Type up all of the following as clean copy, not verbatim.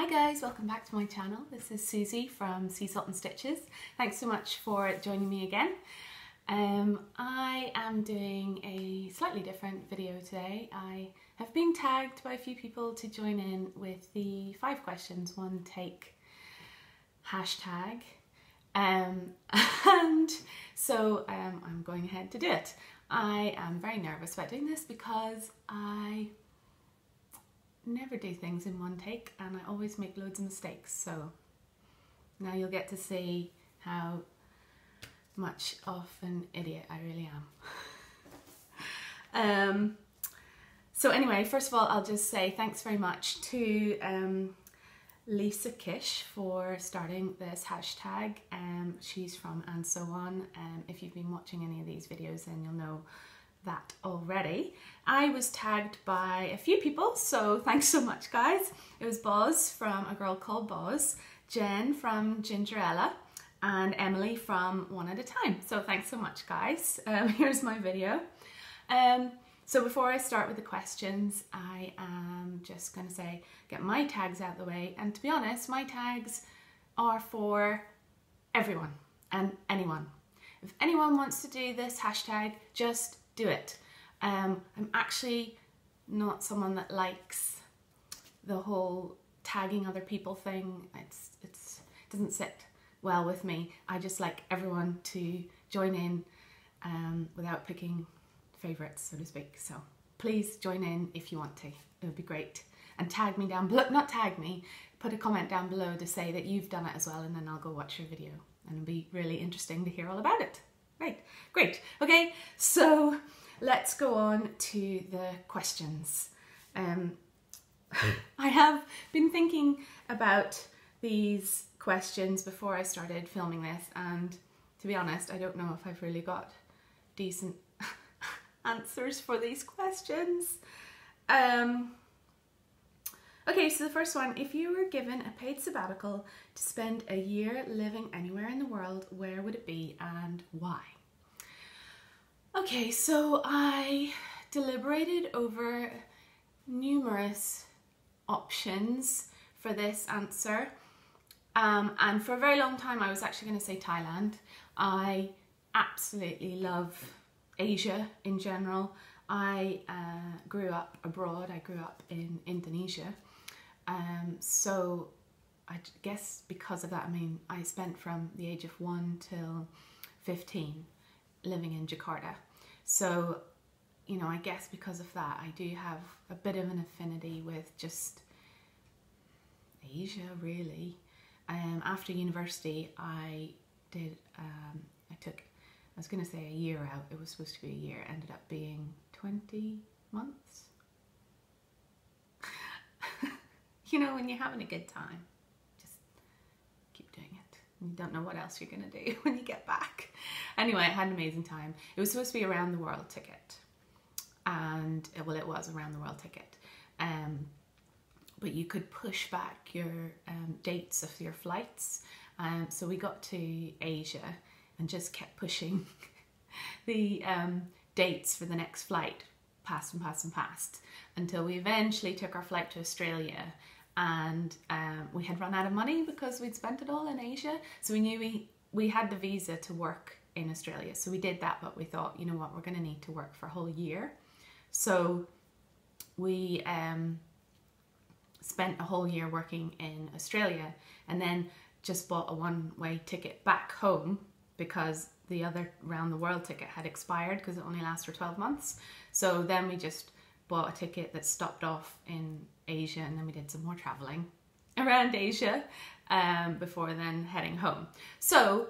Hi guys, welcome back to my channel. This is Susie from Sea Salt and Stitches. Thanks so much for joining me again. I am doing a slightly different video today. I have been tagged by a few people to join in with the 5 questions, 1 take hashtag. And so I'm going ahead to do it. I am very nervous about doing this because I never do things in 1 take and I always make loads of mistakes. So now you'll get to see how much of an idiot I really am. So anyway, first of all, I'll just say thanks very much to Lisa Kish for starting this hashtag. She's from And So On. If you've been watching any of these videos, then you'll know that already. I was tagged by a few people, so thanks so much guys. It was Boz from A Girl Called Boz, Jen from Gingerella, and Emily from One at a Time. So thanks so much guys. Here's my video. So before I start with the questions, I am just going to say, get my tags out of the way. And to be honest, my tags are for everyone and anyone. If anyone wants to do this hashtag, just do it. I'm actually not someone that likes the whole tagging other people thing. It doesn't sit well with me. I just like everyone to join in without picking favourites, so to speak. So please join in if you want to. It would be great. And tag me down below, not tag me, put a comment down below to say that you've done it as well, and then I'll go watch your video. And it'll be really interesting to hear all about it. Right, great. Okay, so let's go on to the questions. I have been thinking about these questions before I started filming this, and to be honest, I don't know if I've really got decent answers for these questions. Okay, so the first one, if you were given a paid sabbatical to spend a year living anywhere in the world, where would it be and why? Okay, so I deliberated over numerous options for this answer. And for a very long time, I was actually going to say Thailand. I absolutely love Asia in general. I grew up abroad. I grew up in Indonesia. So I guess because of that, I mean, I spent from the age of 1 till 15 living in Jakarta. So, you know, I guess because of that, I do have a bit of an affinity with just Asia, really. After university, I was going to say a year out. It was supposed to be a year. It ended up being 20 months. You know, when you're having a good time, just keep doing it. You don't know what else you're going to do when you get back. Anyway, I had an amazing time. It was supposed to be a round the world ticket. And, well, it was a round the world ticket. But you could push back your dates of your flights. So we got to Asia and just kept pushing the dates for the next flight past and past and past until we eventually took our flight to Australia. And we had run out of money because we'd spent it all in Asia. So we knew we had the visa to work in Australia. So we did that, but we thought, you know what, we're going to need to work for a whole year. So we spent a whole year working in Australia and then just bought a one-way ticket back home because the other round the world ticket had expired because it only lasts for 12 months. So then we just bought a ticket that stopped off in Asia, and then we did some more traveling around Asia before then heading home. So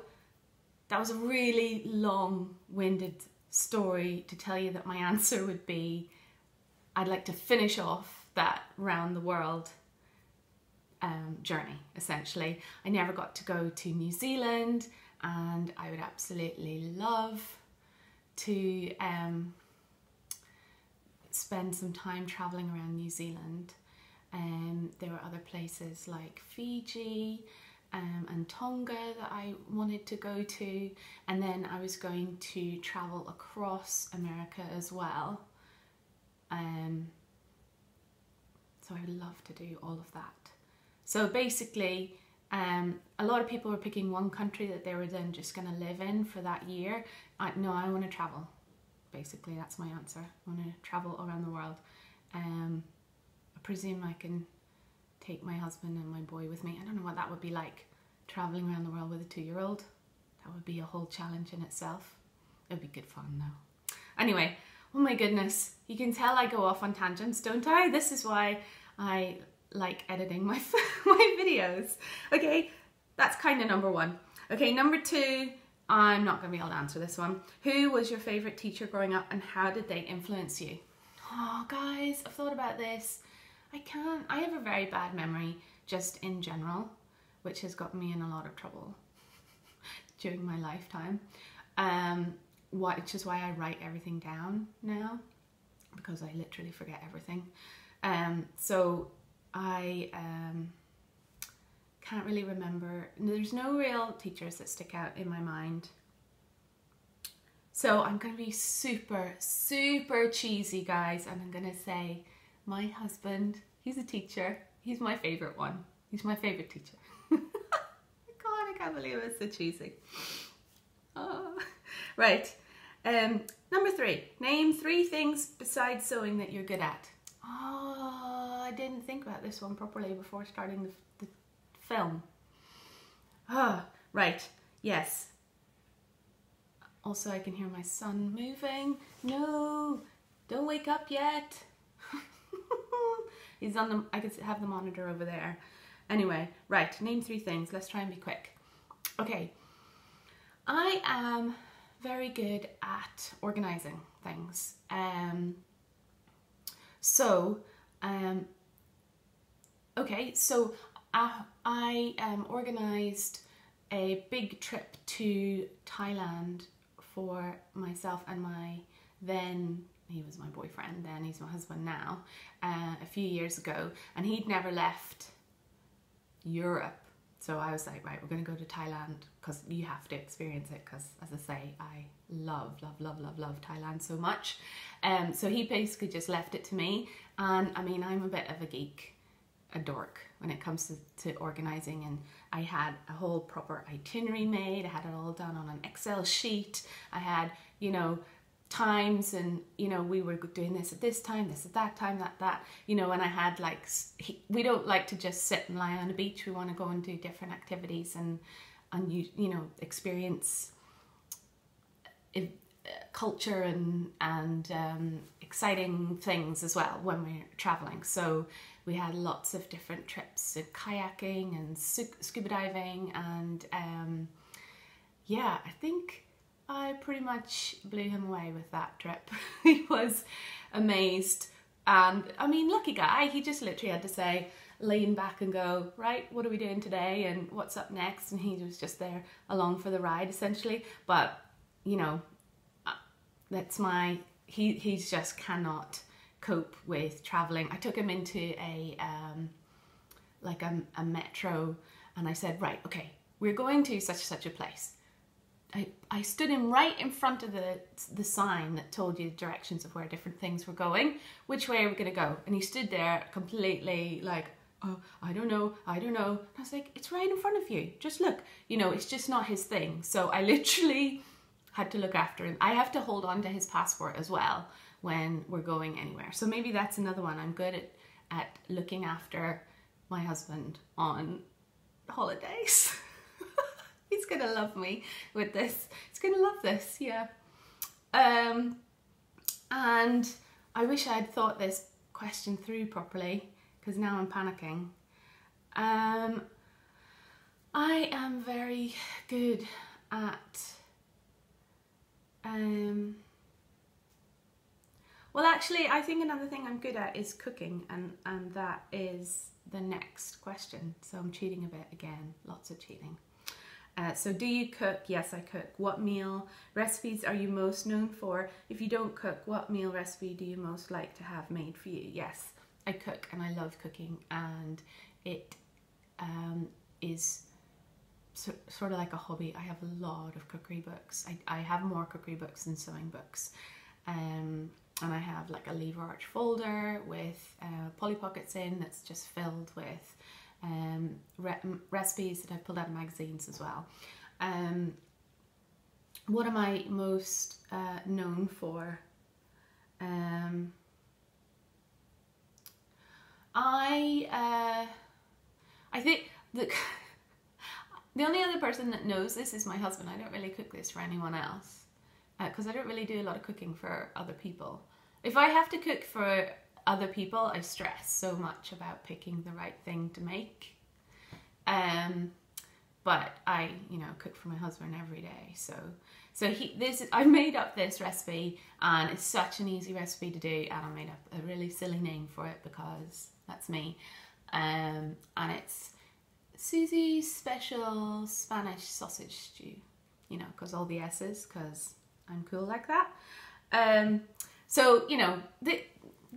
that was a really long-winded story to tell you that my answer would be I'd like to finish off that round the world journey, essentially. I never got to go to New Zealand, and I would absolutely love to spend some time traveling around New Zealand. There were other places like Fiji and Tonga that I wanted to go to, and then I was going to travel across America as well. So I would love to do all of that. So basically, a lot of people were picking one country that they were then just going to live in for that year. No, I want to travel. Basically, that's my answer. I want to travel around the world. I presume I can take my husband and my boy with me. I don't know what that would be like, traveling around the world with a 2-year-old. That would be a whole challenge in itself. It would be good fun though. Anyway, oh my goodness, you can tell I go off on tangents, don't I? This is why I like editing my videos. Okay, that's kind of number 1. Okay, number 2, I'm not going to be able to answer this one. Who was your favourite teacher growing up and how did they influence you? Oh guys, I've thought about this. I have a very bad memory just in general, which has gotten me in a lot of trouble during my lifetime. Which is why I write everything down now, because I literally forget everything. So I can't really remember. There's no real teachers that stick out in my mind. So I'm going to be super, super cheesy, guys, and I'm going to say my husband, he's a teacher. He's my favourite one. He's my favourite teacher. God, I can't believe it's so cheesy. Oh. Right. Number 3. Name 3 things besides sewing that you're good at. Oh, I didn't think about this one properly before starting the film. Oh, right. Yes. Also, I can hear my son moving. No, don't wake up yet. He's on the, I could have the monitor over there. Anyway, right, name 3 things. Let's try and be quick. Okay, I am very good at organising things. Okay, so I organised a big trip to Thailand for myself and my then, he was my boyfriend then, he's my husband now, a few years ago, and he'd never left Europe. So I was like, right, we're going to go to Thailand because you have to experience it, because as I say, I love Thailand so much. So he basically just left it to me, and I mean, I'm a bit of a geek, a dork when it comes to organising, and I had a whole proper itinerary made. I had it all done on an Excel sheet. I had, you know, times, and you know, we were doing this at this time, this at that time, that, you know, and I had like, we don't like to just sit and lie on a beach. We want to go and do different activities and you know, experience culture and exciting things as well when we're traveling. So we had lots of different trips, kayaking and scuba diving, and yeah, I think I pretty much blew him away with that trip. He was amazed, and I mean, lucky guy, he just literally had to say, lean back and go, right, what are we doing today and what's up next, and he was just there along for the ride essentially. But you know, that's my, he's just cannot cope with traveling. I took him into a metro, and I said, right, okay, we're going to such a place. I stood him right in front of the sign that told you the directions of where different things were going. Which way are we going to go? And he stood there completely like, oh, I don't know. And I was like, it's right in front of you. Just look. You know, it's just not his thing. So I literally had to look after him. I have to hold on to his passport as well when we're going anywhere. So maybe that's another one. I'm good at looking after my husband on holidays. He's gonna love me with this. He's gonna love this, yeah. And I wish I'd thought this question through properly, because now I'm panicking. I am very good at well, actually, I think another thing I'm good at is cooking, and that is the next question. So I'm cheating a bit again, lots of cheating. So do you cook? Yes, I cook. What meal recipes are you most known for? If you don't cook, what meal recipe do you most like to have made for you? Yes, I cook, and I love cooking, and it is sort of like a hobby. I have a lot of cookery books. I have more cookery books than sewing books. And I have like a lever arch folder with Polly Pockets in that's just filled with recipes that I've pulled out of magazines as well. What am I most known for? I think the only other person that knows this is my husband. I don't really cook this for anyone else because I don't really do a lot of cooking for other people. If I have to cook for other people, I stress so much about picking the right thing to make. But I, cook for my husband every day. So I made up this recipe, and it's such an easy recipe to do, and I made up a really silly name for it because that's me. And it's Susie's special Spanish sausage stew, because all the S's, because I'm cool like that. So,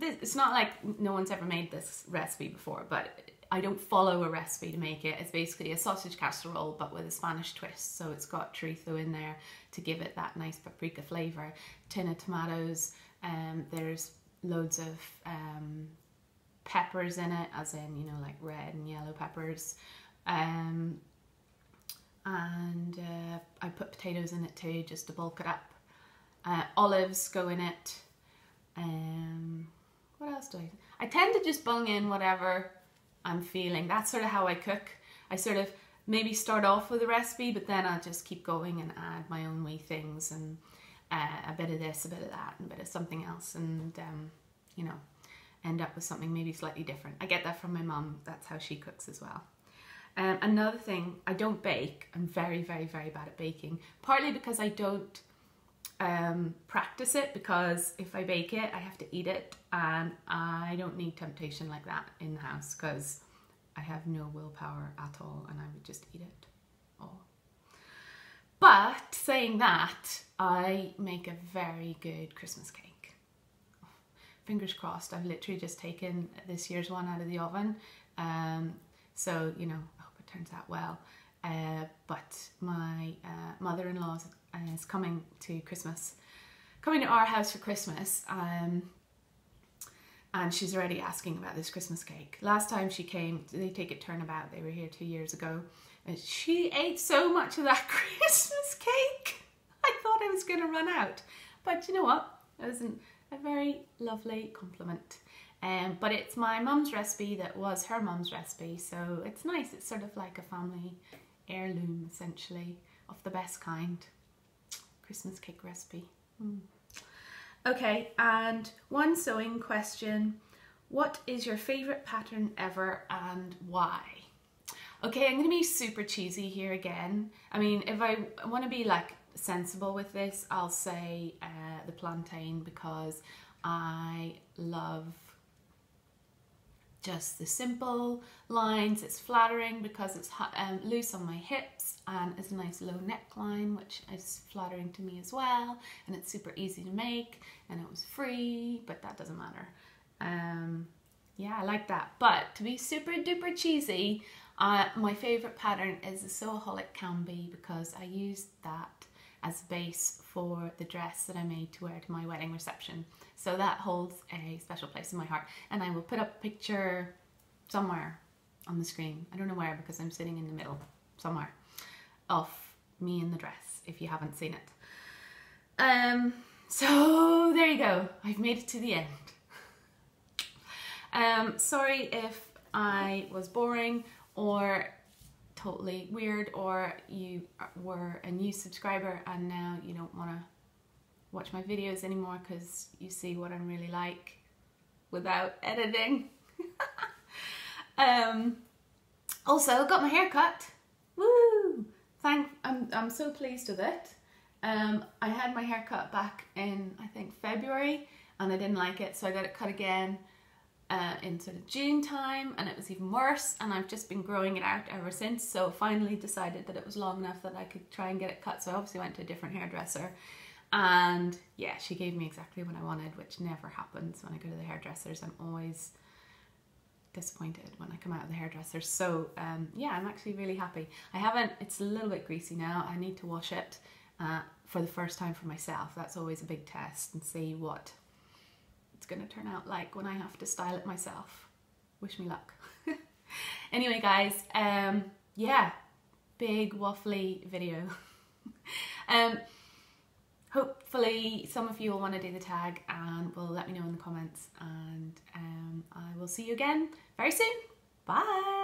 it's not like no one's ever made this recipe before, but I don't follow a recipe to make it. It's basically a sausage casserole, but with a Spanish twist. So it's got chorizo in there to give it that nice paprika flavor. Tin of tomatoes. There's loads of peppers in it, as in, like red and yellow peppers. And I put potatoes in it too, just to bulk it up. Olives go in it. What else do I tend to just bung in whatever I'm feeling. That's sort of how I cook. I sort of maybe start off with a recipe, but then I'll just keep going and add my own wee things, and a bit of this, a bit of that, and a bit of something else, and end up with something maybe slightly different. I get that from my mum. That's how she cooks as well. Another thing, I don't bake. I'm very, very, very bad at baking, partly because I don't practice it, because if I bake it, I have to eat it, and I don't need temptation like that in the house, because I have no willpower at all, and I would just eat it all. But saying that, I make a very good Christmas cake. Fingers crossed. I've literally just taken this year's one out of the oven, so I hope it turns out well. But my mother-in-law is coming to our house for Christmas, and she's already asking about this Christmas cake. Last time she came, they take it turnabout. They were here 2 years ago, and she ate so much of that Christmas cake. I thought I was going to run out, but you know what? It was a very lovely compliment. But it's my mum's recipe that was her mum's recipe, so it's nice. It's sort of like a family heirloom, essentially, of the best kind. Christmas cake recipe. Okay, and one sewing question. What is your favourite pattern ever and why? Okay, I'm going to be super cheesy here again. I mean, if I want to be like sensible with this, I'll say the plantain, because I love just the simple lines. It's flattering because it's loose on my hips, and it's a nice low neckline, which is flattering to me as well, and it's super easy to make, and it was free, but that doesn't matter. Yeah, I like that. But to be super duper cheesy, my favourite pattern is the Sewaholic Canby, because I used that as base for the dress that I made to wear to my wedding reception. So that holds a special place in my heart, and I will put up a picture somewhere on the screen. I don't know where, because I'm sitting in the middle somewhere, of me in the dress, if you haven't seen it. So there you go. I've made it to the end. Sorry if I was boring or totally weird, or you were a new subscriber and now you don't want to watch my videos anymore because you see what I'm really like without editing. Also, got my hair cut. Woo! I'm so pleased with it. I had my hair cut back in, I think, February, and I didn't like it, so I got it cut again in sort of June time, and it was even worse, and I've just been growing it out ever since. So finally decided that it was long enough that I could try and get it cut, so I obviously went to a different hairdresser, and yeah, she gave me exactly what I wanted, which never happens when I go to the hairdressers. I'm always disappointed when I come out of the hairdresser. So yeah, I'm actually really happy. It's a little bit greasy now. I need to wash it for the first time for myself. That's always a big test, and see what it's going to turn out like when I have to style it myself. Wish me luck. Anyway, guys, yeah, big waffly video. Hopefully some of you will want to do the tag and will let me know in the comments, and I will see you again very soon. Bye.